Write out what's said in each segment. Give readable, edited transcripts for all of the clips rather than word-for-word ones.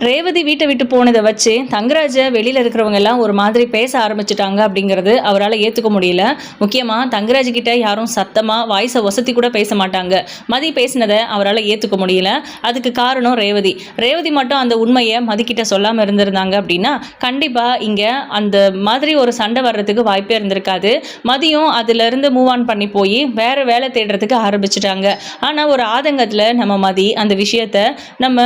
ரேவதி வீட்டை விட்டு போனதை வச்சு தங்கராஜ வெளியில் இருக்கிறவங்க எல்லாம் ஒரு மாதிரி பேச ஆரம்பிச்சிட்டாங்க அப்படிங்கிறது அவரால் ஏற்றுக்க முடியல. முக்கியமாக தங்கராஜ் கிட்ட யாரும் சத்தமாக வாய்ஸை வசதி கூட பேச மாட்டாங்க. மதி பேசினதை அவரால் ஏற்றுக்க முடியல. அதுக்கு காரணம் ரேவதி. ரேவதி மட்டும் அந்த உண்மையை மதிக்கிட்ட சொல்லாமல் இருந்திருந்தாங்க அப்படின்னா கண்டிப்பாக இங்கே அந்த மாதிரி ஒரு சண்டை வர்றதுக்கு வாய்ப்பே இருந்திருக்காது. மதியம் அதிலிருந்து மூவ் ஆன் பண்ணி போய் வேறு வேலை தேடுறதுக்கு ஆரம்பிச்சிட்டாங்க. ஆனால் ஒரு ஆதங்கத்தில் நம்ம மதி அந்த விஷயத்தை நம்ம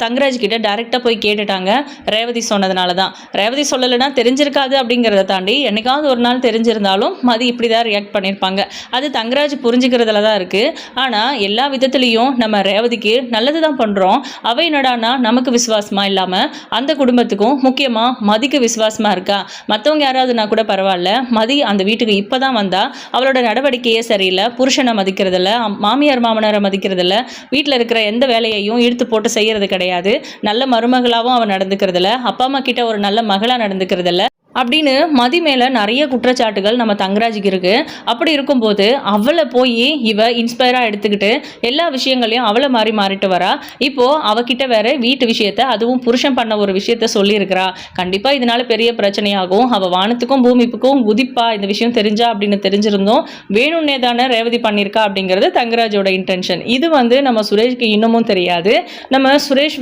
தங்கராஜ் கிட்ட டைரெக்டாக போய் கேட்டுட்டாங்க. ரேவதி சொன்னதுனால தான். ரேவதி சொல்லலைன்னா தெரிஞ்சிருக்காது அப்படிங்கிறத தாண்டி என்னைக்காவது ஒரு நாள் தெரிஞ்சிருந்தாலும் மதி இப்படி தான் ரியாக்ட் பண்ணியிருப்பாங்க. அது தங்கராஜ் புரிஞ்சுக்கிறதுல தான் இருக்குது. ஆனால் எல்லா விதத்துலேயும் நம்ம ரேவதிக்கு நல்லது தான் பண்ணுறோம். அவை என்னடானா நமக்கு விசுவாசமாக இல்லாமல் அந்த குடும்பத்துக்கும் முக்கியமாக மதிக்கு விசுவாசமாக இருக்கா. மற்றவங்க யாராவதுனா கூட பரவாயில்ல, மதி அந்த வீட்டுக்கு இப்போ தான் வந்தா. அவளோட நடவடிக்கையே சரியில்லை. புருஷனை மதிக்கிறதில்ல, மாமியார் மாமனாரை மதிக்கிறதில்ல, வீட்டில் இருக்கிற எந்த வேலையையும் இழுத்து போட்டு செய்கிறது கிடையாது. நல்ல மருமகளாகவும் அவன் நடந்துக்கிறதில்ல, அப்பா அம்மா கிட்ட ஒரு நல்ல மகளாக நடந்துக்கிறதில்ல அப்படின்னு மதி மேலே நிறைய குற்றச்சாட்டுகள் நம்ம தங்கராஜுக்கு இருக்குது. அப்படி இருக்கும்போது அவளை போய் இவ இன்ஸ்பயராக எடுத்துக்கிட்டு எல்லா விஷயங்களையும் அவளை மாறிட்டு வரா. இப்போது அவகிட்ட வேற வீட்டு விஷயத்த, அதுவும் புருஷன் பண்ண ஒரு விஷயத்த சொல்லியிருக்கிறா. கண்டிப்பாக இதனால பெரிய பிரச்சனையாகும். அவள் வானத்துக்கும் பூமிப்புக்கும் குதிப்பா இந்த விஷயம் தெரிஞ்சா அப்படின்னு தெரிஞ்சிருந்தோம். வேணும்னே தானே ரேவதி பண்ணியிருக்கா அப்படிங்கிறது தங்கராஜோட இன்டென்ஷன். இது நம்ம சுரேஷ்க்கு இன்னமும் தெரியாது. நம்ம சுரேஷ்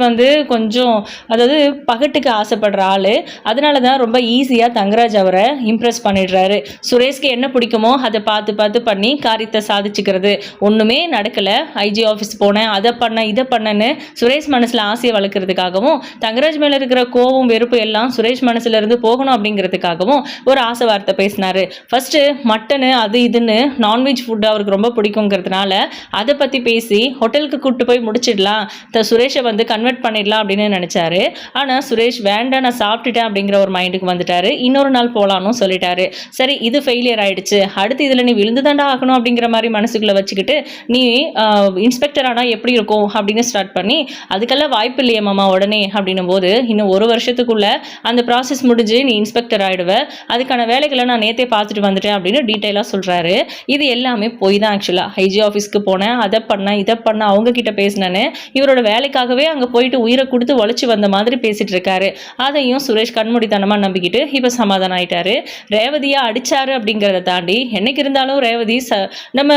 கொஞ்சம் அதாவது பகட்டுக்கு ஆசைப்படுற ஆள். அதனால தான் ரொம்ப ஈஸியாக தங்கராஜ் அவரை இம்ப்ரெஸ் பண்ணிடுறாரு. சுரேஷ்க்கு என்ன பிடிக்குமோ அதை பார்த்து பண்ணி காரியத்தை சாதிச்சுக்கிறது. ஒன்றுமே நடக்கலை, ஐஜி ஆஃபீஸ் போனேன், அதை பண்ண இதை பண்ணேன்னு சுரேஷ் மனசில் ஆசையை வளர்க்குறதுக்காகவும் தங்கராஜ் மேலே இருக்கிற கோபம் வெறுப்பு எல்லாம் சுரேஷ் மனசுல இருந்து போகணும் அப்படிங்கிறதுக்காகவும் ஒரு ஆசை வார்த்தை பேசினாரு. ஃபர்ஸ்ட் மட்டனு அது இதுன்னு நான்வெஜ் ஃபுட்டு அவருக்கு ரொம்ப பிடிக்குங்கிறதுனால அதை பற்றி பேசி ஹோட்டலுக்கு கூப்பிட்டு போய் முடிச்சிடலாம், சுரேஷை கன்வெர்ட் பண்ணிடலாம் அப்படின்னு நினச்சாரு. ஆனால் சுரேஷ் வேண்டாம் நான் சாப்பிட்டுட்டேன் அப்படிங்கிற ஒரு மைண்டுக்கு வந்துட்டாரு. இன்னொரு நாள் போகலான்னு சொல்லிட்டாரு. சரி இது ஃபெயிலியர் ஆயிடுச்சு, அடுத்து இதில் நீ விழுந்து தாண்டா ஆகணும் அப்படிங்கிற மாதிரி மனசுக்குள்ளே வச்சுக்கிட்டு நீ இன்ஸ்பெக்டர் ஆனால் எப்படி இருக்கும் அப்படின்னு ஸ்டார்ட் பண்ணி அதுக்கெல்லாம் வாய்ப்பு இல்லையே மாமா உடனே அப்படின்னும் போது இன்னும் ஒரு வருஷத்துக்குள்ள அந்த ப்ராசஸ் முடிஞ்சு நீ இன்ஸ்பெக்டர் ஆகிடுவ, அதுக்கான வேலைகளை நான் நேற்றே பார்த்துட்டு வந்துட்டேன் அப்படின்னு டீட்டெயிலாக சொல்கிறாரு. இது எல்லாமே போய் தான். ஆக்சுவலாக ஐஜி ஆஃபீஸ்க்கு போனேன், அதை பண்ணேன் இதை பண்ண அவங்க கிட்ட பேசினேன்னு இவரோட வேலைக்காகவே அங்கே போயிட்டு உயிரை கொடுத்து உழைச்சி வந்த மாதிரி பேசிட்டு இருக்காரு. அதையும் சுரேஷ் கண்மூடித்தனமாக நம்பிக்கிட்டு இப்போ சமாதானம் ஆயிட்டாரு. ரேவதியா அடிச்சாரு அப்படிங்கிறத தாண்டி என்னைக்கு இருந்தாலும் ரேவதி நம்ம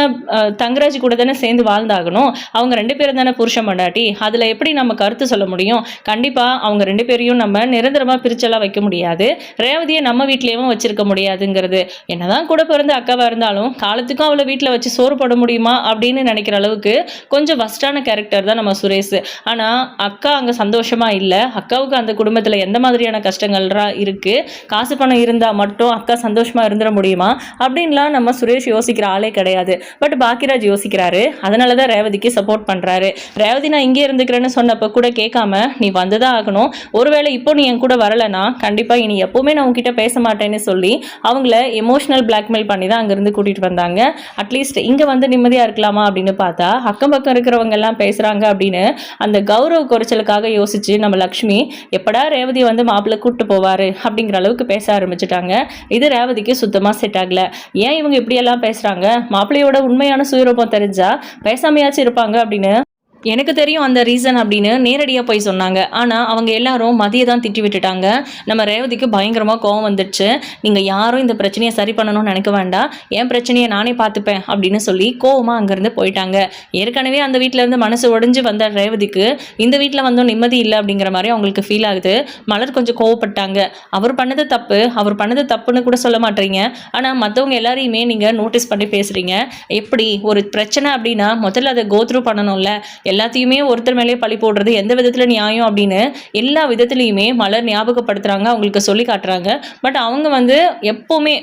தங்கராஜ் கூட தானே சேர்ந்து வாழ்ந்தாகணும். அவங்க ரெண்டு பேரும் தானே புருஷன் பொண்டாட்டி. அதில் எப்படி நம்ம கருத்து சொல்ல முடியும்? கண்டிப்பாக அவங்க ரெண்டு பேரையும் நம்ம நிரந்தரமாக பிரிச்செல்லாம் வைக்க முடியாது. ரேவதியை நம்ம வீட்லேயும் வச்சிருக்க முடியாதுங்கிறது. என்னதான் கூட பிறந்த அக்காவாக இருந்தாலும் காலத்துக்கும் அவளை வீட்டில் வச்சு சோறு போட முடியுமா அப்படின்னு நினைக்கிற அளவுக்கு கொஞ்சம் வஸ்டான கேரக்டர் தான் நம்ம சுரேஷ். ஆனால் அக்கா அங்கே சந்தோஷமா இல்லை. அக்காவுக்கு அந்த குடும்பத்தில் எந்த மாதிரியான கஷ்டங்கள்லாம் இருக்குது, காசு பணம் இருந்தால் மட்டும் அக்கா சந்தோஷமாக இருந்துட முடியுமா அப்படின்லாம் நம்ம சுரேஷ் யோசிக்கிற ஆளே கிடையாது. பட் பாக்கியராஜ் யோசிக்கிறாரு. அதனால தான் ரேவதிக்கு சப்போர்ட் பண்ணுறாரு. ரேவதி நான் இங்கே இருந்துக்கிறேன்னு சொன்னப்போ கூட கேட்காம நீ வந்துதான் ஆகணும், ஒருவேளை இப்போ நீ என் கூட வரலைன்னா கண்டிப்பாக இனி எப்போவுமே நான் உங்ககிட்ட பேச மாட்டேன்னு சொல்லி அவங்கள எமோஷனல் பிளாக்மெயில் பண்ணி தான் அங்கேருந்து கூட்டிகிட்டு வந்தாங்க. அட்லீஸ்ட் இங்கே நிம்மதியாக இருக்கலாமா அப்படின்னு பார்த்தா அக்கம் பக்கம் இருக்கிறவங்க எல்லாம் பேசுகிறாங்க அப்படின்னு அந்த கௌரவ குறைச்சலுக்காக யோசிச்சு நம்ம லக்ஷ்மி எப்படா ரேவதி மாப்பிள்ளை கூப்பிட்டு போவார் அப்படிங்கிற அளவுக்கு பேச ஆரம்பிச்சிட்டாங்க. இது ரேவதிக்கு சுத்தமாக செட் ஆகல. ஏன் இவங்க இப்படியெல்லாம் பேசுகிறாங்க, மாப்பிள்ளையோட உண்மையான சுயரூபம் தெரிஞ்சா பேசாமையாச்சும் இருப்பாங்க அப்படின்னு எனக்கு தெரியும் அந்த ரீசன் அப்படின்னு நேரடியாக போய் சொன்னாங்க. ஆனால் அவங்க எல்லாரும் மதியை தான் திட்டி விட்டுட்டாங்க. நம்ம ரேவதிக்கு பயங்கரமாக கோவம் வந்துடுச்சு. நீங்கள் யாரும் இந்த பிரச்சனையை சரி பண்ணணும்னு நினைக்க வேண்டாம், என் பிரச்சனையை நானே பார்த்துப்பேன் அப்படின்னு சொல்லி கோவமாக அங்கேருந்து போயிட்டாங்க. ஏற்கனவே அந்த வீட்டிலேருந்து மனசு உடைஞ்சு வந்த ரேவதிக்கு இந்த வீட்டில் நிம்மதி இல்லை அப்படிங்கிற மாதிரி அவங்களுக்கு ஃபீல் ஆகுது. மலர் கொஞ்சம் கோவப்பட்டாங்க. அவர் பண்ணது தப்புன்னு கூட சொல்ல மாட்டீங்க, ஆனால் மற்றவங்க எல்லாரையுமே நீங்கள் நோட்டீஸ் பண்ணி பேசுகிறீங்க. எப்படி ஒரு பிரச்சனை அப்படின்னா முதல்ல அதை கோத்ரூ பண்ணணும்ல, எல்லாத்தையுமே ஒருத்தர் மேலேயே பழி போடுறது எந்த விதத்தில் நியாயம் அப்படின்னு எல்லா விதத்துலையுமே மலர் ஞாபகப்படுத்துகிறாங்க, அவங்களுக்கு சொல்லி காட்டுறாங்க. பட் அவங்க எப்போவுமே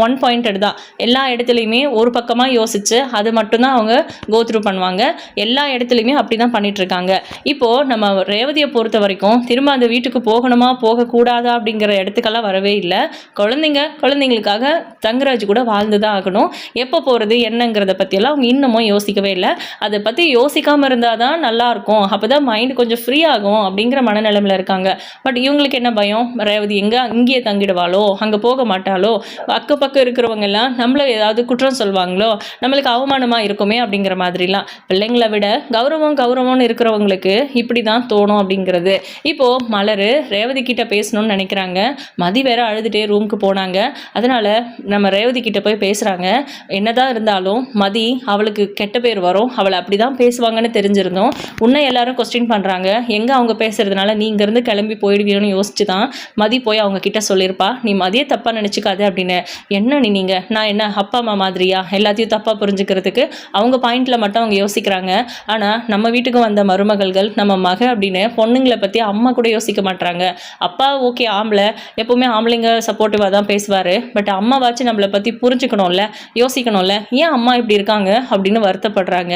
ஒன் பாயிண்டட் தான். எல்லா இடத்துலையுமே ஒரு பக்கமாக யோசிச்சு அது மட்டும்தான் அவங்க கோத்ரூ பண்ணுவாங்க. எல்லா இடத்துலையுமே அப்படி தான் பண்ணிகிட்ருக்காங்க. இப்போது நம்ம ரேவதியை பொறுத்த வரைக்கும் திரும்ப அந்த வீட்டுக்கு போகணுமா போகக்கூடாதா அப்படிங்கிற இடத்துக்கெல்லாம் வரவே இல்லை. குழந்தைங்களுக்காக தங்கராஜ் கூட வாழ்ந்து தான் ஆகணும். எப்போ போகிறது என்னங்கிறத பற்றியெல்லாம் அவங்க இன்னமும் யோசிக்கவே இல்லை. அதை பற்றி யோசிக்காமல் இருந்தால் தான் நல்லாயிருக்கும், அப்போ தான் மைண்ட் கொஞ்சம் ஃப்ரீ ஆகும் அப்படிங்கிற மனநிலைமையில் இருக்காங்க. பட் இவங்களுக்கு என்ன பயம், ரேவதி இங்கேயே தங்கிடுவாளோ, அங்கே போக மாட்டாளோ, அக்கப்பக்கம் இருக்கிறவங்க எல்லாம் நம்மள ஏதாவது குற்றம் சொல்வாங்களோ, நம்மளுக்கு அவமானமாக இருக்குமே அப்படிங்கிற மாதிரிலாம். பிள்ளைங்களை விட கௌரவம்னு இருக்கிறவங்களுக்கு இப்படி தான் தோணும் அப்படிங்கிறது. இப்போது மலர் ரேவதி கிட்ட பேசணும்னு நினைக்கிறாங்க. மதி வேற அழுதுகிட்டே ரூமுக்கு போனாங்க. அதனால் நம்ம ரேவதி கிட்ட போய் பேசுகிறாங்க. என்னதான் இருந்தாலும் மதி அவளுக்கு கெட்ட பேர் வரும், அவளை அப்படி தான் பேசுவாங்கன்னு தெரிஞ்சிருந்தோம். உன்னை எல்லாரும் கொஸ்டின் பண்ணுறாங்க, எங்கே அவங்க பேசுறதுனால நீ இங்கேருந்து கிளம்பி போயிடுவீன்னு யோசிச்சு தான் மதி போய் அவங்க கிட்ட சொல்லியிருப்பா, நீ மதியை தப்பாக நினச்சிக்காது அப்படின்னு. என்ன நீங்கள் நான் என்ன அப்பா அம்மா மாதிரியா எல்லாத்தையும் தப்பாக புரிஞ்சுக்கிறதுக்கு? அவங்க பாயிண்டில் மட்டும் அவங்க யோசிக்கிறாங்க. ஆனால் நம்ம வீட்டுக்கு வந்த மருமகள்கள் நம்ம மக அப்படின்னு பொண்ணுங்களை பற்றி அம்மா கூட யோசிக்க மாட்டாங்க. அப்பா ஓகே ஆம்பளை, எப்போவுமே ஆம்பளைங்க சப்போர்ட்டிவாக தான் பேசுவார். பட் அம்மாவாச்சும் நம்மளை பற்றி புரிஞ்சுக்கணும்ல, யோசிக்கணும்ல, ஏன் அம்மா இப்படி இருக்காங்க அப்படின்னு வருத்தப்படுறாங்க.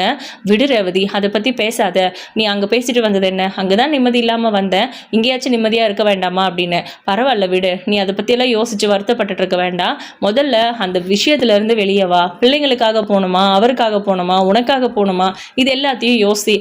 விடு ரேவதி, அதை பற்றி பேசாத. நீ அங்கே பேசிட்டு வந்தது என்ன, அங்கே தான் நிம்மதி இல்லாமல் வந்தேன், இங்கேயாச்சும் நிம்மதியாக இருக்க வேண்டாமா அப்படின்னு. பரவாயில்ல விடு, நீ அதை பற்றியெல்லாம் யோசித்து வருத்தப்பட்டு இருக்க வேண்டாம். முதல்ல அந்த விஷயத்துலேருந்து வெளியே வா. பிள்ளைங்களுக்காக போகணுமா, அவருக்காக போகணுமா, உனக்காக போகணுமா, இது எல்லாத்தையும் யோசி.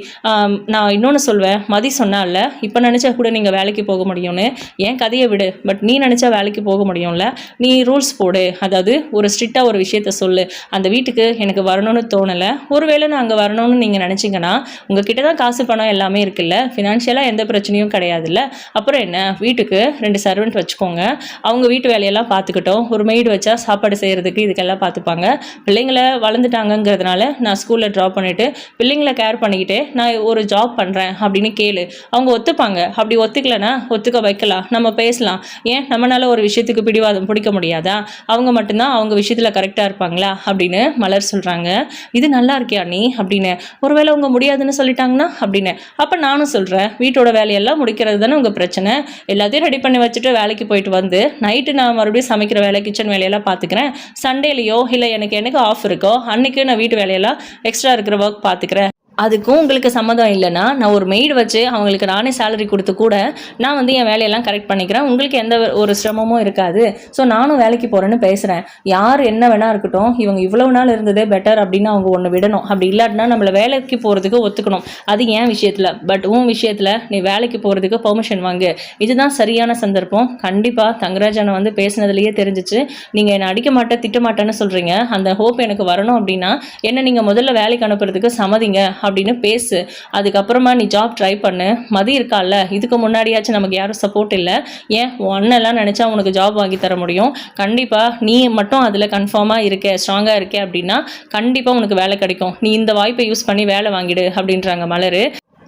நான் இன்னொன்று சொல்வேன், மதி சொன்னால இப்போ நினச்சா கூட நீங்கள் வேலைக்கு போக முடியும்னு. ஏன் கதையை விடு, பட் நீ நினச்சா வேலைக்கு போக முடியும்ல. நீ ரூல்ஸ் போடு, அதாவது ஒரு ஸ்ட்ரிக்டாக ஒரு விஷயத்த சொல்லு. அந்த வீட்டுக்கு எனக்கு வரணும்னு தோணலை, ஒருவேளை நான் அங்கே வரணும்னு நீங்கள் நினச்சிங்கன்னா உங்ககிட்ட தான் காசு பணம் எல்லாமே இருக்குல்ல, ஃபினான்ஷியலாக எந்த பிரச்சனையும் கிடையாதுல்ல, அப்புறம் என்ன, வீட்டுக்கு 2 சர்வெண்ட் வச்சுக்கோங்க, அவங்க வீட்டு வேலையெல்லாம் பார்த்துக்கிட்டோம். ஒரு மெய்டு வச்சா சாப்பாடு செய்கிறதுக்கு இதுக்கெல்லாம் பார்த்துப்பாங்க. பிள்ளைங்களை வளர்ந்துட்டாங்கங்கிறதுனால நான் ஸ்கூலில் ட்ராப் பண்ணிவிட்டு பிள்ளைங்களை கேர் பண்ணிக்கிட்டு நான் ஒரு ஜாப் பண்ணுறேன் அப்படின்னு கேளு. அவங்க ஒத்துப்பாங்க. அப்படி ஒத்துக்கலைன்னா ஒத்துக்க வைக்கலாம், நம்ம பேசலாம். ஏன் நம்மளால ஒரு விஷயத்துக்கு பிடிக்க முடியாதா? அவங்க மட்டும்தான் அவங்க விஷயத்தில் கரெக்டாக இருப்பாங்களா அப்படின்னு மலர் சொல்கிறாங்க. இது நல்லா இருக்கியா நீ அப்படின்னு. ஒருவேளை அவங்க முடியாதுன்னு சொல்லிட்டாங்கன்னா அப்படின்னு. அப்போ நானும் சொல்கிறேன், வீட்டோட வேலையெல்லாம் முடிக்கிறது தானே உங்கள் பிரச்சனை. எல்லாத்தையும் ரெடி பண்ணி வச்சுட்டு வேலைக்கு போயிட்டு வந்து நைட்டு நான் மறுபடியும் சமைக்கிற வேலை, கிச்சன் வேலையெல்லாம் பார்த்துக்கிறேன். சண்டேலையோ இல்லை எனக்கு ஆஃப் இருக்கோ அன்றைக்கி நான் வீட்டு வேலையெல்லாம் எக்ஸ்ட்ரா இருக்கிற ஒர்க் பார்த்துக்கிறேன். அதுக்கும் உங்களுக்கு சம்மதம் இல்லைன்னா நான் ஒரு மெய்டு வச்சு அவங்களுக்கு நானே சேலரி கொடுத்து கூட நான் வந்து என் வேலையெல்லாம் கரெக்ட் பண்ணிக்கிறேன், உங்களுக்கு எந்த ஒரு சிரமமும் இருக்காது. ஸோ நானும் வேலைக்கு போகிறேன்னு பேசுகிறேன். யார் என்ன வேணா இருக்கட்டும், இவங்க இவ்வளவு நாள் இருந்ததே பெட்டர் அப்படின்னு அவங்க ஒன்று விடணும். அப்படி இல்லாட்டினா நம்மளை வேலைக்கு போகிறதுக்கு ஒத்துக்கணும். அது என் விஷயத்தில். பட் உன் விஷயத்தில் நீ வேலைக்கு போகிறதுக்கு பெர்மிஷன் வாங்கு. இதுதான் சரியான சந்தர்ப்பம். கண்டிப்பாக தங்கராஜனை வந்து பேசினதுலேயே தெரிஞ்சிச்சு, நீங்கள் என்னை அடிக்க மாட்டேன் திட்ட மாட்டேன்னு சொல்கிறீங்க. அந்த ஹோப் எனக்கு வரணும் அப்படின்னா என்ன நீங்கள் முதல்ல வேலைக்கு அனுப்புறதுக்கு சம்மதிங்க அப்படின்னு பேசு. அதுக்கப்புறமா நீ ஜாப் ட்ரை பண்ணு. மதி இருக்கால, இதுக்கு முன்னாடியாச்சும் நமக்கு யாரும் சப்போர்ட் இல்லை. ஏன் ஒன்னெல்லாம் நினச்சா உனக்கு ஜாப் வாங்கி தர முடியும். கண்டிப்பாக நீ மட்டும் அதில் கன்ஃபார்மாக இருக்க, ஸ்ட்ராங்காக இருக்கே அப்படின்னா கண்டிப்பாக உனக்கு வேலை கிடைக்கும். நீ இந்த வாய்ப்பை யூஸ் பண்ணி வேலை வாங்கிடு அப்படின்றாங்க மலர்.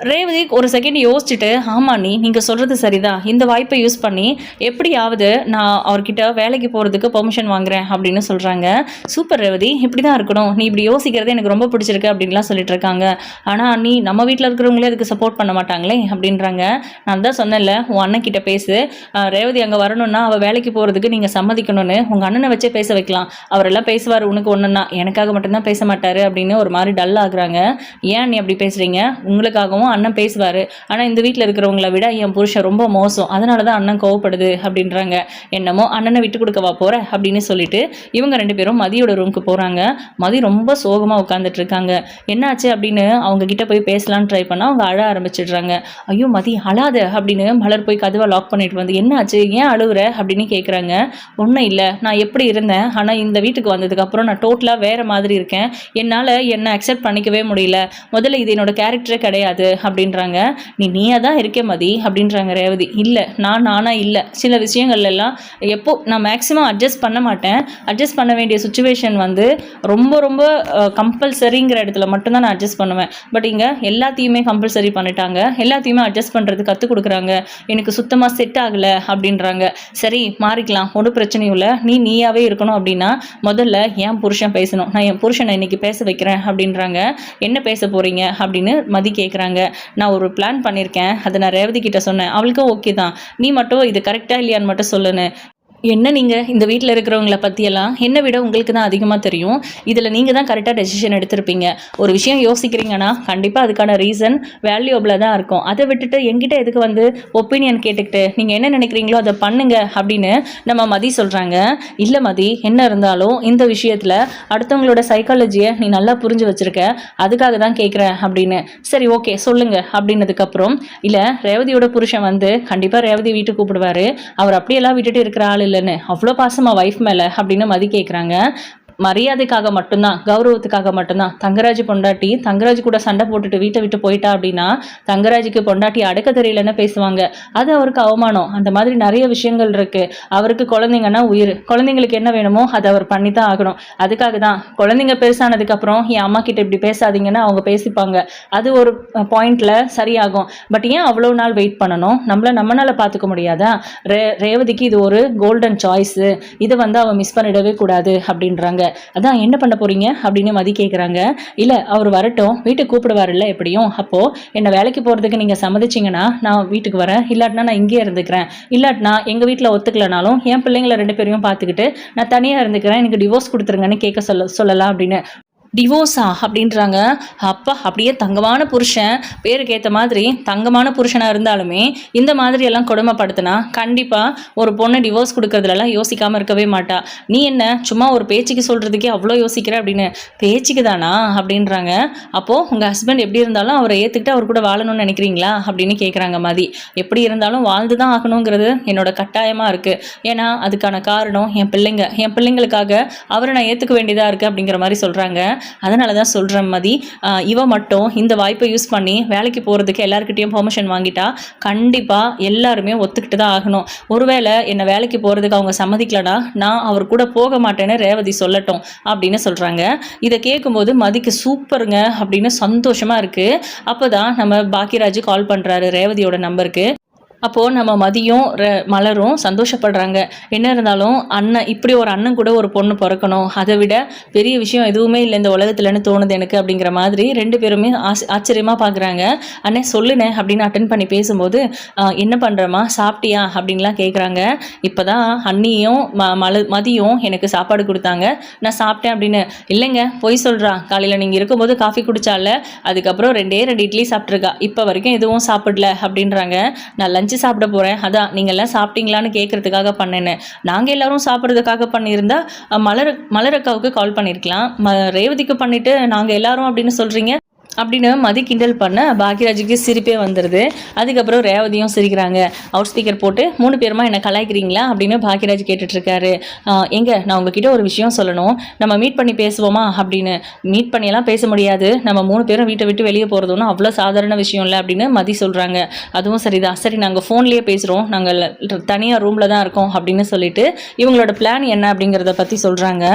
ரேவதி ஒரு செகண்ட் யோசிச்சுட்டு, ஆமா நீங்கள் சொல்கிறது சரிதான், இந்த வாய்ப்பை யூஸ் பண்ணி எப்படியாவது நான் அவர்கிட்ட வேலைக்கு போகிறதுக்கு பெர்மிஷன் வாங்குறேன் அப்படின்னு சொல்கிறாங்க. சூப்பர் ரேவதி, இப்படி தான் இருக்கணும், நீ இப்படி யோசிக்கிறது எனக்கு ரொம்ப பிடிச்சிருக்கு அப்படின்லாம் சொல்லிட்டு இருக்காங்க. ஆனால் நீ நம்ம வீட்டில் இருக்கிறவங்களே அதுக்கு சப்போர்ட் பண்ண மாட்டாங்களே அப்படின்றாங்க. நான் தான் சொன்னேன்ல, உன் அண்ணன் கிட்ட பேசு, ரேவதி அங்கே வரணும்னா அவள் வேலைக்கு போகிறதுக்கு நீங்கள் சம்மதிக்கணும்னு உங்கள் அண்ணனை வச்சே பேச வைக்கலாம். அவரெல்லாம் பேசுவார் உனக்கு ஒன்றுன்னா, எனக்காக மட்டும்தான் பேச மாட்டார் அப்படின்னு ஒரு மாதிரி டல் ஆகுறாங்க. ஏன் நீ அப்படி பேசுகிறீங்க? உங்களுக்காகவும் அண்ணன் பேசுவார், ஆனால் இந்த வீட்டில் இருக்கிறவங்கள விட என் புருஷன் ரொம்ப மோசம், அதனால தான் அண்ணன் கோவப்படுது அப்படின்றாங்க. என்னமோ அண்ணனை விட்டு கொடுக்கவா போகிற அப்படின்னு சொல்லிட்டு இவங்க 2 பேரும் மதியோட ரூமுக்கு போகிறாங்க. மதி ரொம்ப சோகமாக உட்காந்துட்டு இருக்காங்க. என்னாச்சு அப்படின்னு அவங்க கிட்ட போய் பேசலான்னு ட்ரை பண்ணால் அவங்க அழ ஆரம்பிச்சிடுறாங்க. ஐயோ மதி அழாத அப்படின்னு மலர் போய் கதவை லாக் பண்ணிட்டு வந்து, என்னாச்சு ஏன் அழுகுற அப்படின்னு கேட்குறாங்க. ஒன்றும் இல்லை, நான் எப்படி இருந்தேன், ஆனால் இந்த வீட்டுக்கு வந்ததுக்கப்புறம் நான் டோட்டலாக வேறு மாதிரி இருக்கேன், என்னால் என்னை அக்செப்ட் பண்ணிக்கவே முடியல, முதல்ல இது என்னோட கேரக்டரே கிடையாது அப்படின்றாங்க. நீயா தான் இருக்கே மதி அப்படின்றாங்க ரேவதி. இல்லை நானா இல்லை, சில விஷயங்கள் எல்லாம் எப்போ நான் மேக்ஸிமம் அட்ஜஸ்ட் பண்ண மாட்டேன், அட்ஜஸ்ட் பண்ண வேண்டிய சுச்சுவேஷன் வந்து ரொம்ப ரொம்ப கம்பல்சரிங்கிற இடத்துல மட்டும்தான் நான் அட்ஜஸ்ட் பண்ணுவேன். பட் இங்கே எல்லாத்தையுமே கம்பல்சரி பண்ணிட்டாங்க, எல்லாத்தையுமே அட்ஜஸ்ட் பண்ணுறது கற்றுக் கொடுக்குறாங்க, எனக்கு சுத்தமாக செட் ஆகலை அப்படின்றாங்க. சரி மாறிக்கலாம், ஒன்றும் பிரச்சனையும் இல்லை, நீயாவே இருக்கணும் அப்படின்னா முதல்ல என் புருஷன் பேசணும், நான் என் புருஷனை இன்னைக்கு பேச வைக்கிறேன் அப்படின்றாங்க. என்ன பேச போகிறீங்க அப்படின்னு மதி கேட்குறாங்க. நான் ஒரு பிளான் பண்ணியிருக்கேன், அதை நான் ரேவதி கிட்ட சொன்னேன், அவளுக்கும் ஓகே தான், நீ மட்டும் இது கரெக்டாக இல்லையான்னு மட்டும் சொல்லுன்னு. என்ன நீங்கள் இந்த வீட்டில் இருக்கிறவங்கள பற்றியெல்லாம் என்னை விட உங்களுக்கு தான் அதிகமாக தெரியும். இதில் நீங்கள் தான் கரெக்டாக டெசிஷன் எடுத்திருப்பீங்க. ஒரு விஷயம் யோசிக்கிறீங்கன்னா கண்டிப்பாக அதுக்கான ரீசன் வேல்யூபிளாக தான் இருக்கும். அதை விட்டுட்டு என்கிட்ட எதுக்கு வந்து ஒப்பீனியன் கேட்டுக்கிட்டு நீங்கள் என்ன நினைக்கிறீங்களோ அதை பண்ணுங்க அப்படின்னு நம்ம மதி சொல்கிறாங்க. இல்லை மதி, என்ன இருந்தாலும் இந்த விஷயத்தில் அடுத்தவங்களோட சைக்காலஜியை நீ நல்லா புரிஞ்சு வச்சுருக்க, அதுக்காக தான் கேட்குறேன் அப்படின்னு. சரி ஓகே சொல்லுங்க அப்படின்னதுக்கப்புறம், இல்லை ரேவதியோட புருஷன் வந்து கண்டிப்பாக ரேவதி வீட்டுக்கு கூப்பிடுவார், அவர் அப்படியெல்லாம் விட்டுட்டு இருக்கிற ஆள் இல்லைன்னு அவ்வளோ பாசமா வைஃப் மேலே அப்படின்னு மதி கேட்குறாங்க. மரியாதைக்காக மட்டும்தான், கௌரவத்துக்காக மட்டும்தான். தங்கராஜ் பொண்டாட்டி தங்கராஜ் கூட சண்டை போட்டுட்டு வீட்டை விட்டு போயிட்டா அப்படின்னா தங்கராஜுக்கு பொண்டாட்டி அடக்க தெரியலன்னு பேசுவாங்க. அது அவருக்கு அவமானம். அந்த மாதிரி நிறைய விஷயங்கள் இருக்கு. அவருக்கு குழந்தைங்கன்னா உயிர். குழந்தைங்களுக்கு என்ன வேணுமோ அதை அவர் பண்ணி தான் ஆகணும். அதுக்காக தான் குழந்தைங்க பெருசானதுக்கு அப்புறம் என் அம்மா கிட்ட இப்படி பேசாதீங்கன்னு அவங்க பேசிப்பாங்க. அது ஒரு பாயிண்ட்ல சரியாகும். பட் ஏன் அவ்வளோ நாள் வெயிட் பண்ணணும்? நம்மளால பார்த்துக்க முடியாதா? ரேவதிக்கு இது ஒரு கோல்டன் சாய்ஸ். இதை வந்து அவன் மிஸ் பண்ணிடவே கூடாது அப்படின்றாங்க. அதான் என்ன பண்ண போறீங்க அப்படின்னு மதி கேட்குறாங்க. இல்லை அவர் வரட்டும், வீட்டுக்கு கூப்பிடுவாருல்ல எப்படியும். அப்போ என்ன வேலைக்கு போகிறதுக்கு நீங்கள் சம்மதிச்சிங்கன்னா நான் வீட்டுக்கு வரேன், இல்லாட்டினா நான் இங்கேயே இருந்துக்கிறேன், இல்லாட்டினா எங்கள் வீட்டில் ஒத்துக்கலனாலும் என் பிள்ளைங்களை 2 பேரையும் பார்த்துக்கிட்டு நான் தனியாக இருந்துக்கிறேன், எனக்கு டிவோர்ஸ் கொடுத்துருங்கன்னு கேட்க சொல்லலாம் அப்படின்னு. டிவோர்ஸா அப்படின்றாங்க. அப்பா, அப்படியே தங்கமான புருஷன், பேருக்கு ஏற்ற மாதிரி தங்கமான புருஷனாக இருந்தாலுமே இந்த மாதிரியெல்லாம் கொடுமைப்படுத்தினா கண்டிப்பாக ஒரு பொண்ணு டிவோர்ஸ் கொடுக்கறதுலலாம் யோசிக்காமல் இருக்கவே மாட்டா. நீ என்ன சும்மா ஒரு பேச்சுக்கு சொல்கிறதுக்கே அவ்வளோ யோசிக்கிற அப்படின்னு. பேச்சுக்கு தானா அப்படின்றாங்க. அப்போது உங்கள் ஹஸ்பண்ட் எப்படி இருந்தாலும் அவரை ஏற்றுக்கிட்டு அவர் கூட வாழணும்னு நினைக்கிறீங்களா அப்படின்னு கேட்குறாங்க மதி. எப்படி இருந்தாலும் வாழ்ந்து தான் ஆகணுங்கிறது என்னோட கட்டாயமாக இருக்குது. ஏன்னா அதுக்கான காரணம் என் பிள்ளைங்களுக்காக அவரை நான் ஏற்றுக்க வேண்டியதாக இருக்குது அப்படிங்கிற மாதிரி சொல்கிறாங்க. அதனால தான் சொல்கிறேன் மதி, இவ மட்டும் இந்த வாய்ப்பை யூஸ் பண்ணி வேலைக்கு போகிறதுக்கு எல்லாருக்கிட்டையும் பெர்மிஷன் வாங்கிட்டா கண்டிப்பாக எல்லாருமே ஒத்துக்கிட்டு தான் ஆகணும். ஒருவேளை என்னை வேலைக்கு போகிறதுக்கு அவங்க சம்மதிக்கலனா நான் அவர் கூட போக மாட்டேன்னு ரேவதி சொல்லட்டும் அப்படின்னு சொல்கிறாங்க. இதை கேட்கும்போது மதிக்கு சூப்பருங்க அப்படின்னு சந்தோஷமாக இருக்குது. அப்போ தான் நம்ம பாக்கியராஜ் கால் பண்ணுறாரு ரேவதியோட நம்பருக்கு. அப்போது நம்ம மதியும் மலரும் சந்தோஷப்படுறாங்க. என்ன இருந்தாலும் அண்ணன், இப்படி ஒரு அண்ணன் கூட ஒரு பொண்ணு பிறக்கணும், அதை விட பெரிய விஷயம் எதுவுமே இல்லை இந்த உலகத்துலன்னு தோணுது எனக்கு அப்படிங்கிற மாதிரி 2 பேருமே ஆச்சரியமாக பார்க்குறாங்க. அண்ணே சொல்லுனே அப்படின்னு அட்டன் பண்ணி பேசும்போது, என்ன பண்ணுறமா, சாப்பிட்டியா அப்படின்லாம் கேட்குறாங்க. இப்போ தான் அண்ணியும் மதியும் எனக்கு சாப்பாடு கொடுத்தாங்க, நான் சாப்பிட்டேன் அப்படின்னு. இல்லைங்க பொய் சொல்கிறா, காலையில் நீங்கள் இருக்கும்போது காஃபி குடிச்சால, அதுக்கப்புறம் 2 இட்லி சாப்பிட்ருக்கா, இப்போ வரைக்கும் எதுவும் சாப்பிடல அப்படின்றாங்க. நான் லஞ்ச் சாப்பிட போகிறேன், அதான் நீங்கள்லாம் சாப்பிட்டீங்களான்னு கேட்குறதுக்காக பண்ணேன்னு. நாங்கள் எல்லாரும் சாப்பிட்றதுக்காக பண்ணியிருந்தா மலரக்காவுக்கு கால் பண்ணியிருக்கலாம், ரேவதிக்கு பண்ணிவிட்டு நாங்கள் எல்லாரும் அப்படின்னு சொல்கிறீங்க அப்படின்னு மதி கிண்டல் பண்ண பாக்கியராஜுக்கு சிரிப்பே வந்துடுது. அதுக்கப்புறம் ரேவதியும் சிரிக்கிறாங்க. அவுட் ஸ்பீக்கர் போட்டு 3 பேருமா என்ன கலாய்க்கிறீங்களா அப்படின்னு பாக்கியராஜ் கேட்டுட்ருக்காரு. எங்க நான் உங்ககிட்ட ஒரு விஷயம் சொல்லணும், நம்ம மீட் பண்ணி பேசுவோமா அப்படின்னு. மீட் பண்ணியெல்லாம் பேச முடியாது, நம்ம 3 பேரும் வீட்டை விட்டு வெளியே போகிறதுன்னு அவ்வளோ சாதாரண விஷயம் இல்லை அப்படின்னு மதி சொல்கிறாங்க. அதுவும் சரிதான், சரி நாங்கள் ஃபோன்லேயே பேசுகிறோம், நாங்கள் தனியாக ரூமில் தான் இருக்கோம் அப்படின்னு சொல்லிட்டு இவங்களோட பிளான் என்ன அப்படிங்கிறத பற்றி சொல்கிறாங்க.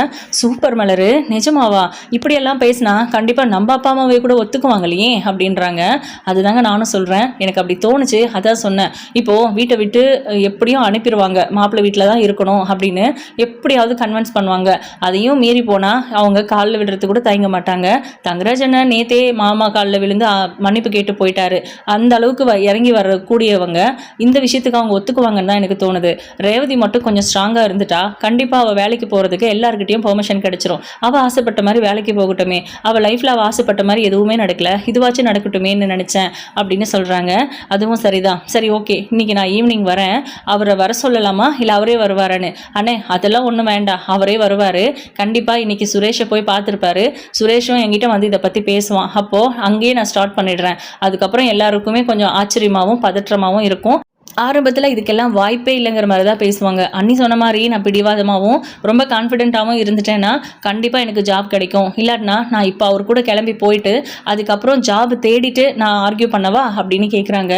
சூப்பர் மலரு, நிஜமாவா? இப்படியெல்லாம் பேசினா கண்டிப்பாக நம்ம அப்பா அம்மாவே கூட ஒத்துக்குவாங்க இல்லையே அப்படின்றாங்க. அதுதாங்க நானும் சொல்கிறேன், எனக்கு அப்படி தோணுச்சு, அதான் சொன்னேன். இப்போது வீட்டை விட்டு எப்படியும் அனுப்பிடுவாங்க, மாப்பிள்ளை வீட்டில் தான் இருக்கணும் அப்படின்னு எப்படியாவது கன்வின்ஸ் பண்ணுவாங்க. அதையும் மீறி போனால் அவங்க காலில் விடுறது கூட தயங்க மாட்டாங்க. தங்கராஜ் அண்ணன் நேத்தே மாமா காலில் விழுந்து மன்னிப்பு கேட்டு போயிட்டாரு. அந்த அளவுக்கு இறங்கி வரக்கூடியவங்க இந்த விஷயத்துக்கு அவங்க ஒத்துக்குவாங்கன்னு தான் எனக்கு தோணுது. ரேவதி மட்டும் கொஞ்சம் ஸ்ட்ராங்காக இருந்துட்டா கண்டிப்பாக அவள் வேலைக்கு போகிறதுக்கு எல்லாருக்கிட்டையும் பெர்மிஷன் கிடைச்சிரும். அவள் ஆசைப்பட்ட மாதிரி வேலைக்கு போகட்டுமே, அவள் லைஃப்பில் அவள் ஆசைப்பட்ட மாதிரி எதுவுமே நடக்கல, இதுவாச்சும் நடக்கட்டுமேன்னு நினச்சேன் அப்படின்னு சொல்கிறாங்க. அதுவும் சரிதான். சரி ஓகே, இன்னைக்கு நான் ஈவினிங் வரேன், அவரை வர சொல்லலாமா இல்லை அவரே வருவாரான்னு? அண்ணே அதெல்லாம் ஒன்றும் வேண்டாம், அவரே வருவார் கண்டிப்பாக. இன்னைக்கு சுரேஷை போய் பார்த்துருப்பாரு, சுரேஷும் என்கிட்ட வந்து இதை பற்றி பேசுவான். அப்போது அங்கேயே நான் ஸ்டார்ட் பண்ணிடுறேன். அதுக்கப்புறம் எல்லாருக்குமே கொஞ்சம் ஆச்சரியமாகவும் பதற்றமாகவும் இருக்கும். ஆரம்பத்தில் இதுக்கெல்லாம் வாய்ப்பே இல்லைங்கிற மாதிரி தான் பேசுவாங்க. அண்ணி சொன்ன மாதிரி நான் பிடிவாதமாகவும் ரொம்ப கான்ஃபிடென்ட்டாகவும் இருந்துட்டேன்னா கண்டிப்பாக எனக்கு ஜாப் கிடைக்கும், இல்லாட்டினா நான் இப்போ அவர் கூட கிளம்பி போயிட்டு அதுக்கப்புறம் ஜாப் தேடிட்டு நான் ஆர்கியூ பண்ணவா அப்படின்னு கேட்குறாங்க.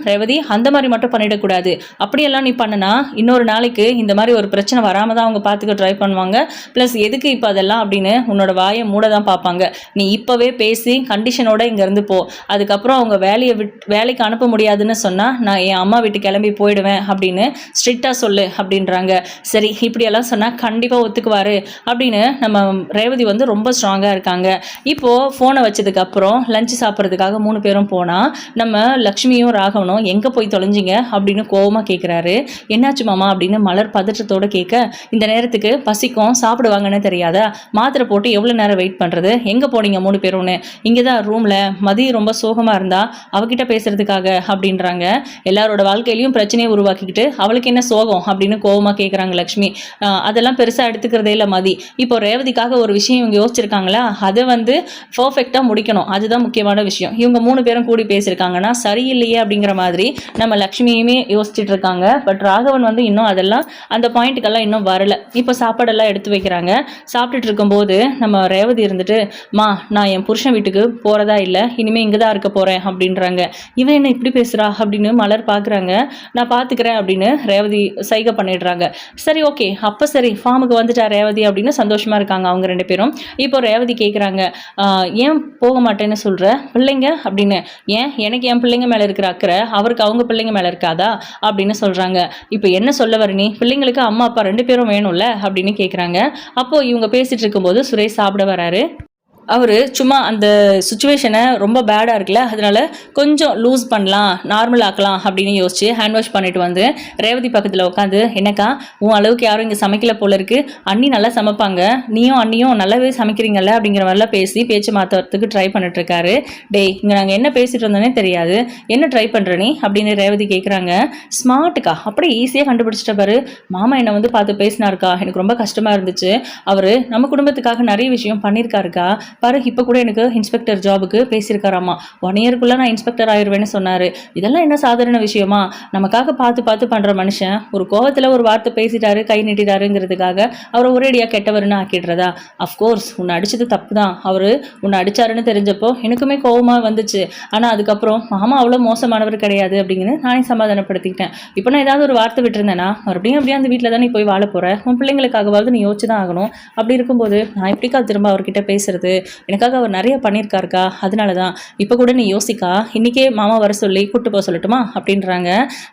ரேவதி அந்த மாதிரி மட்டும் பண்ணிடக்கூடாது, அப்படியெல்லாம் நீ பண்ணனா இன்னொரு நாளைக்கு இந்த மாதிரி ஒரு பிரச்சனை வராமல் தான் அவங்க பார்த்துக்க ட்ரை பண்ணுவாங்க. ப்ளஸ் எதுக்கு இப்போ அதெல்லாம் அப்படின்னு உன்னோட வாயை மூட தான் பார்ப்பாங்க. நீ இப்போவே பேசி கண்டிஷனோட இங்கேருந்து போ. அதுக்கப்புறம் அவங்க வேலைக்கு அனுப்ப முடியாதுன்னு சொன்னால் நான் என் அம்மா வீட்டுக்கு கிளம்பி போயிடுவேன் அப்படின்னு ஸ்ட்ரிக்டாக சொல்லு அப்படின்றாங்க. சரி இப்படியெல்லாம் சொன்னால் கண்டிப்பாக ஒத்துக்குவார் அப்படின்னு நம்ம ரேவதி வந்து ரொம்ப ஸ்ட்ராங்காக இருக்காங்க. இப்போது ஃபோனை வச்சதுக்கப்புறம் லஞ்சு சாப்பிட்றதுக்காக 3 பேரும் போனால் நம்ம லக்ஷ்மியும் ராகவனும் எங்கே போய் தொலைஞ்சிங்க அப்படின்னு கோவமாக கேட்குறாரு. என்னாச்சு மாமா அப்படின்னு மலர் பதற்றத்தோடு கேட்க, இந்த நேரத்துக்கு பசிக்கும் சாப்பிடுவாங்கன்னு தெரியாதா, மாத்திரை போட்டு எவ்வளோ நேரம் வெயிட் பண்ணுறது, எங்கே போனீங்க 3 பேரும்னு, இங்கே தான் ரூமில் மதி ரொம்ப சோகமாக இருந்தா அவகிட்ட பேசுறதுக்காக அப்படின்றாங்க. எல்லாரோட வாழ்க்கையிலையும் பிரச்சனையை உருவாக்கிக்கிட்டு அவளுக்கு என்ன சோகம் அப்படின்னு கோவமாக கேட்குறாங்க லக்ஷ்மி. அதெல்லாம் பெருசாக எடுத்துக்கிறதே இல்லை மதி. இப்போ ரேவதிக்காக ஒரு விஷயம் இவங்க யோசிச்சிருக்காங்களா, அதை வந்து பர்ஃபெக்டாக முடிக்கணும், அதுதான் முக்கியமான விஷயம். இவங்க 3 பேரும் கூடி பேசியிருக்காங்கன்னா சரியில்லையே அப்படிங்கிற மாதிரி நம்ம லக்ஷ்மியுமே யோசிச்சுட்டு இருக்காங்க. பட் ராகவன் வந்து இன்னும் அதெல்லாம் அந்த பாயிண்ட்டுக்கெல்லாம் இன்னும் வரல. இப்போ சாப்பாடெல்லாம் எடுத்து வைக்கிறாங்க. சாப்பிட்டுட்டு இருக்கும்போது நம்ம ரேவதி இருந்துட்டு, மா நான் என் புருஷன் வீட்டுக்கு போகிறதா இல்லை, இனிமேல் இங்கே தான் இருக்க போகிறேன் அப்படின்றாங்க. இவன் என்ன இப்படி பேசுகிறா அப்படின்னு மலர் பார்க்குறாங்க. நான் பார்த்துக்கிறேன் அப்படின்னு ரேவதி சைகை பண்ணிடுறாங்க. சரி ஓகே, அப்போ சரி ஃபார்முக்கு வந்துட்டா ரேவதி அப்படின்னு சந்தோஷமாக இருக்காங்க அவங்க 2 பேரும். இப்போ ரேவதி கேட்குறாங்க, ஏன் போக மாட்டேன்னு சொல்கிற, பிள்ளைங்க அப்படின்னு. ஏன் எனக்கு என் பிள்ளைங்க மேலே இருக்கிற அக்கறை அவருக்கு அவங்க பிள்ளைங்க மேலே இருக்காதா அப்படின்னு சொல்கிறாங்க. இப்போ என்ன சொல்ல வர நீ, பிள்ளைங்களுக்கு அம்மா அப்பா 2 பேரும் வேணும்ல அப்படின்னு கேட்குறாங்க. அப்போது இவங்க பேசிகிட்டு இருக்கும்போது சுரேஷ் சாப்பிட வராரு. அவர் சும்மா அந்த சுச்சுவேஷனை ரொம்ப பேடாக இருக்குல்ல, அதனால கொஞ்சம் லூஸ் பண்ணலாம், நார்மல் ஆக்கலாம் அப்படின்னு யோசிச்சு ஹேண்ட் வாஷ் பண்ணிட்டு வந்து ரேவதி பக்கத்தில் உட்காந்து, என்னக்கா உன் அளவுக்கு யாரும் இங்கே சமைக்கல போல இருக்கு, அண்ணி நல்லா சமைப்பாங்க, நீயும் அண்ணியும் நல்லாவே சமைக்கிறீங்கல்ல அப்படிங்கிற மாதிரிலாம் பேச்சு மாற்றுறதுக்கு ட்ரை பண்ணிட்டு இருக்காரு. டேய் இங்கே நாங்கள் என்ன பேசிட்டு இருந்தோன்னே தெரியாது, என்ன ட்ரை பண்ணுற நீ அப்படின்னு ரேவதி கேட்குறாங்க. ஸ்மார்ட்டுக்கா, அப்படியே ஈஸியாக கண்டுபிடிச்சிட்ட பாரு, மாமா என்னை வந்து பார்த்து பேசினாருக்கா, எனக்கு ரொம்ப கஷ்டமாக இருந்துச்சு, அவர் நம்ம குடும்பத்துக்காக நிறைய விஷயம் பண்ணியிருக்காருக்கா, பாரு இப்போ கூட எனக்கு இன்ஸ்பெக்டர் ஜாபுக்கு பேசியிருக்காராமா, 1 இயருக்குள்ளே நான் இன்ஸ்பெக்டர் ஆயிடுவேன்னு சொன்னார். இதெல்லாம் என்ன சாதாரண விஷயமா, நமக்காக பார்த்து பண்ணுற மனுஷன் ஒரு கோவத்தில் ஒரு வார்த்தை பேசிட்டாரு, கை நீட்டிட்டாருங்கிறதுக்காக அவரை ஒரேடியாக கெட்டவர்னு ஆக்கிடுறதா? அஃப்கோர்ஸ் உன்னை அடித்தது தப்பு தான், அவர் உன்னை அடித்தாருன்னு தெரிஞ்சப்போ எனக்குமே கோவமாக வந்துச்சு, ஆனால் அதுக்கப்புறம் மாமா அவ்வளோ மோசமானவர் கிடையாது அப்படின்னு நானே சமாதானப்படுத்திக்கிட்டேன். இப்போ நான் ஏதாவது ஒரு வார்த்தை விட்டுருந்தேன்னா மறுபடியும் அப்படியே அந்த வீட்டில் தான் நீ போய் வாழ போகிற, உன் பிள்ளைங்களுக்காகவாவது நீ யோசிச்சு தான் ஆகணும். அப்படி இருக்கும்போது நான் எப்படிக்கா திரும்ப அவர்கிட்ட பேசுறது, எனக்காக அவர் நிறைய பண்ணியிருக்காருக்கா, அதனால தான் இப்போ கூட நீ யோசிக்கா, இன்றைக்கே மாமா வர சொல்லி கூட்டு போக சொல்லட்டுமா அப்படின்றாங்க.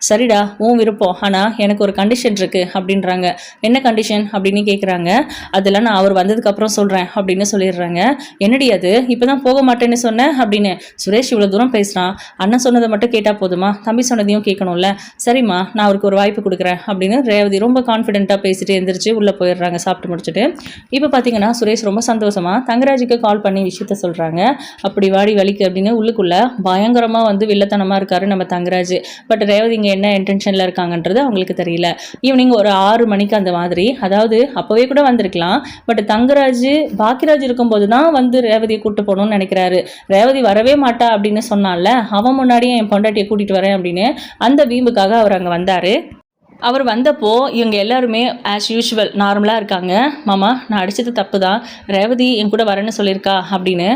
சரிடா உன் விருப்பம், ஆனால் எனக்கு ஒரு கண்டிஷன் இருக்குது அப்படின்றாங்க. என்ன கண்டிஷன் அப்படின்னு கேட்குறாங்க. அதெல்லாம் நான் அவர் வந்ததுக்கப்புறம் சொல்கிறேன் அப்படின்னு சொல்லிடுறாங்க. என்னடி அது, இப்போ தான் போக மாட்டேன்னு சொன்னேன் அப்படின்னு. சுரேஷ் இவ்வளோ தூரம் பேசுகிறான், அண்ணன் சொன்னதை மட்டும் கேட்டால் போதுமா, தம்பி சொன்னதையும் கேட்கணும்ல, சரிம்மா நான் அவருக்கு ஒரு வாய்ப்பு கொடுக்குறேன் அப்படின்னு ரேவதி ரொம்ப கான்ஃபிடென்ட்டாக பேசிட்டு எந்திரிச்சு உள்ளே போயிடுறாங்க சாப்பிட்டு முடிச்சுட்டு. இப்போ பார்த்தீங்கன்னா சுரேஷ் ரொம்ப சந்தோஷமாக தங்கராஜுக்கு கால் பண்ணி விஷயத்த சொல்கிறாங்க. அப்படி வாடி வலிக்கு அப்படின்னு உள்ளுக்குள்ளே பயங்கரமாக வந்து வில்லத்தனமாக இருக்காரு நம்ம தங்கராஜ். பட் ரேவதி இங்கே என்ன இன்டென்ஷனில் இருக்காங்கன்றது அவங்களுக்கு தெரியல. ஈவினிங் ஒரு 6 மணிக்கு அந்த மாதிரி, அதாவது அப்போவே கூட வந்திருக்கலாம், பட் தங்கராஜ் பாக்கியராஜ் இருக்கும்போது தான் வந்து ரேவதியை கூப்பிட்டு போகணும்னு நினைக்கிறாரு. ரேவதி வரவே மாட்டா அப்படின்னு சொன்னால, அவன் முன்னாடியே என் பொண்டாட்டியை கூட்டிகிட்டு வரேன் அப்படின்னு அந்த வீம்புக்காக அவர் அங்கே வந்தார். அவர் வந்தப்போ இவங்க எல்லாருமே ஆஸ் யூஷுவல் நார்மலாக இருக்காங்க. மாமா நான் அடித்தது தப்பு தான், ரேவதி என் கூட வரேன்னு சொல்லியிருக்கா அப்படின்னு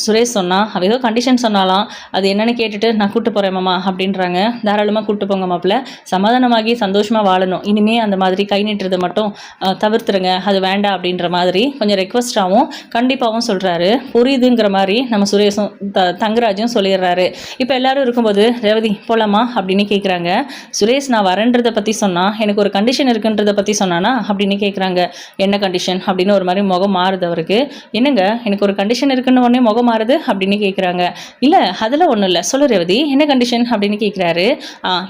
சுரேஷ் சொன்னான். அவள் ஏதோ கண்டிஷன் சொன்னாலாம், அது என்னென்னு கேட்டுட்டு நான் கூப்பிட்டு போகிறேன் மாமா அப்படின்றாங்க. தாராளமாக கூப்பிட்டு போங்க மாப்பிள்ள, சமாதானமாகி சந்தோஷமாக வாழணும், இனிமேல் அந்த மாதிரி கை நீட்டுறதை மட்டும் தவிர்த்துருங்க, அது வேண்டாம் அப்படின்ற மாதிரி கொஞ்சம் ரெக்வஸ்டாகவும் கண்டிப்பாகவும் சொல்கிறாரு. புரியுதுங்கிற மாதிரி நம்ம சுரேஷும் தங்கராஜும் சொல்லிடுறாரு. இப்போ எல்லோரும் இருக்கும்போது ரேவதி போகலாமா அப்படின்னு கேட்குறாங்க. சுரேஷ் நான் வரேன் பற்றி சொன்னா, எனக்கு ஒரு கண்டிஷன் இருக்குன்றதை பற்றி சொன்னானா அப்படின்னு கேட்குறாங்க. என்ன கண்டிஷன் அப்படின்னு ஒரு மாதிரி முகம் மாறுது அவருக்கு. என்னங்க எனக்கு ஒரு கண்டிஷன் இருக்குன்னு உடனே முகம் மாறுது அப்படின்னு கேட்குறாங்க. இல்லை அதெல்லாம் ஒன்றும் இல்லை, சொல்லு ரேவதி என்ன கண்டிஷன் அப்படின்னு கேட்குறாரு.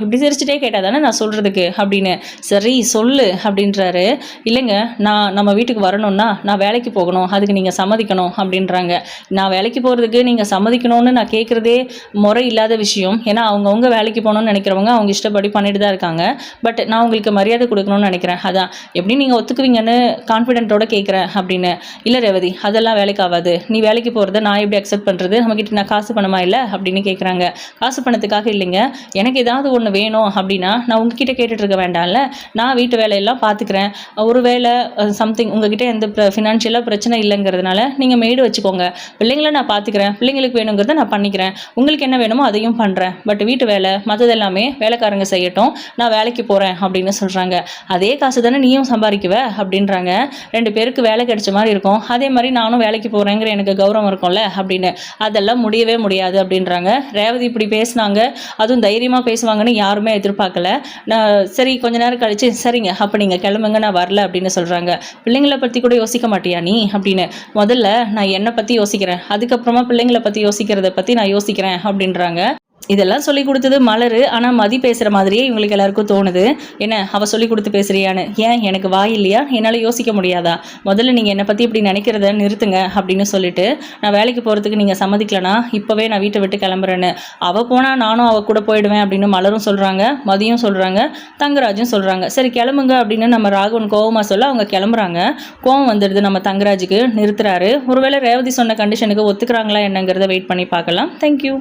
இப்படி சிரிச்சுட்டே கேட்டால் தானே நான் சொல்கிறதுக்கு அப்படின்னு. சரி சொல்லு அப்படின்றாரு. இல்லைங்க நான் நம்ம வீட்டுக்கு வரணும்னா நான் வேலைக்கு போகணும், அதுக்கு நீங்கள் சம்மதிக்கணும் அப்படின்றாங்க. நான் வேலைக்கு போகிறதுக்கு நீங்கள் சம்மதிக்கணும்னு நான் கேட்குறதே முறை இல்லாத விஷயம். ஏன்னா அவங்கவுங்க வேலைக்கு போகணும்னு நினைக்கிறவங்க அவங்க இஷ்டப்படி பண்ணிட்டு தான் இருக்காங்க. பட் நான் உங்களுக்கு மரியாதை கொடுக்கணும்னு நினைக்கிறேன், அதான் எப்படி நீங்கள் ஒத்துக்குவீங்கன்னு கான்ஃபிடென்ட்டோட கேட்குறேன் அப்படின்னு. இல்லை ரேவதி அதெல்லாம் வேலைக்கு ஆகாது, நீ வேலைக்கு போகிறத நான் எப்படி அக்செப்ட் பண்ணுறது, நம்மக்கிட்ட நான் காசு பணமா இல்லை அப்படின்னு கேட்குறாங்க. காசு பணத்துக்காக இல்லைங்க, எனக்கு ஏதாவது ஒன்று வேணும் அப்படின்னா நான் உங்ககிட்ட கேட்டுட்டு இருக்க வேண்டாம்ல, நான் வீட்டு வேலையெல்லாம் பார்த்துக்கிறேன், ஒரு வேலை சம்திங் உங்ககிட்ட எந்த ஃபினான்ஷியலாக பிரச்சனை இல்லைங்கிறதுனால நீங்கள் மெய்டு வச்சுக்கோங்க, பிள்ளைங்கள நான் பார்த்துக்கிறேன், பிள்ளைங்களுக்கு வேணுங்கிறத நான் பண்ணிக்கிறேன், உங்களுக்கு என்ன வேணுமோ அதையும் பண்ணுறேன், பட் வீட்டு வேலை மற்றது எல்லாமே வேலைக்காரங்க செய்யட்டும், நான் வேலைக்கு வேலைக்கு போகிறேன் அப்படின்னு சொல்கிறாங்க. அதே காசு தானே நீயும் சம்பாதிக்குவ அப்படின்றாங்க. 2 பேருக்கு வேலை கிடைச்ச மாதிரி இருக்கும், அதே மாதிரி நானும் வேலைக்கு போகிறேங்கிற எனக்கு கௌரவம் இருக்கும்ல அப்படின்னு. அதெல்லாம் முடியவே முடியாது அப்படின்றாங்க. ரேவதி இப்படி பேசினாங்க, அதுவும் தைரியமாக பேசுவாங்கன்னு யாருமே எதிர்பார்க்கல. நான் சரி கொஞ்ச நேரம் கழிச்சு சரிங்க அப்போ நீங்கள் கிளம்புங்க நான் வரல அப்படின்னு சொல்கிறாங்க. பிள்ளைங்களை பற்றி கூட யோசிக்க மாட்டியா நீ அப்படின்னு. முதல்ல நான் என்னை பற்றி யோசிக்கிறேன், அதுக்கப்புறமா பிள்ளைங்களை பற்றி யோசிக்கிறத பற்றி நான் யோசிக்கிறேன் அப்படின்றாங்க. இதெல்லாம் சொல்லி கொடுத்தது மலரு. ஆனால் மதி பேசுகிற மாதிரியே இவங்களுக்கு எல்லாருக்கும் தோணுது. என்ன அவ சொல்லி கொடுத்து பேசுறியான்னு. ஏன் எனக்கு வாய் இல்லையா, என்னால் யோசிக்க முடியாதா? முதல்ல நீங்கள் என்னை பற்றி இப்படி நினைக்கிறத நிறுத்துங்க அப்படின்னு சொல்லிட்டு, நான் வேலைக்கு போகிறதுக்கு நீங்கள் சம்மதிக்கலனா இப்போவே நான் வீட்டை விட்டு கிளம்புறேன்னு. அவள் போனால் நானும் அவள் கூட போயிடுவேன் அப்படின்னு மலரும் சொல்கிறாங்க, மதியும் சொல்கிறாங்க, தங்கராஜும் சொல்கிறாங்க. சரி கிளம்புங்க அப்படின்னு நம்ம ராகவன் கோவமாக சொல்ல அவங்க கிளம்புறாங்க. கோவம் வந்துடுது நம்ம தங்கராஜுக்கு, நிறுத்துறாரு. ஒருவேளை ரேவதி சொன்ன கண்டிஷனுக்கு ஒத்துக்கிறாங்களா என்னங்கிறத வெயிட் பண்ணி பார்க்கலாம். தேங்க்யூ.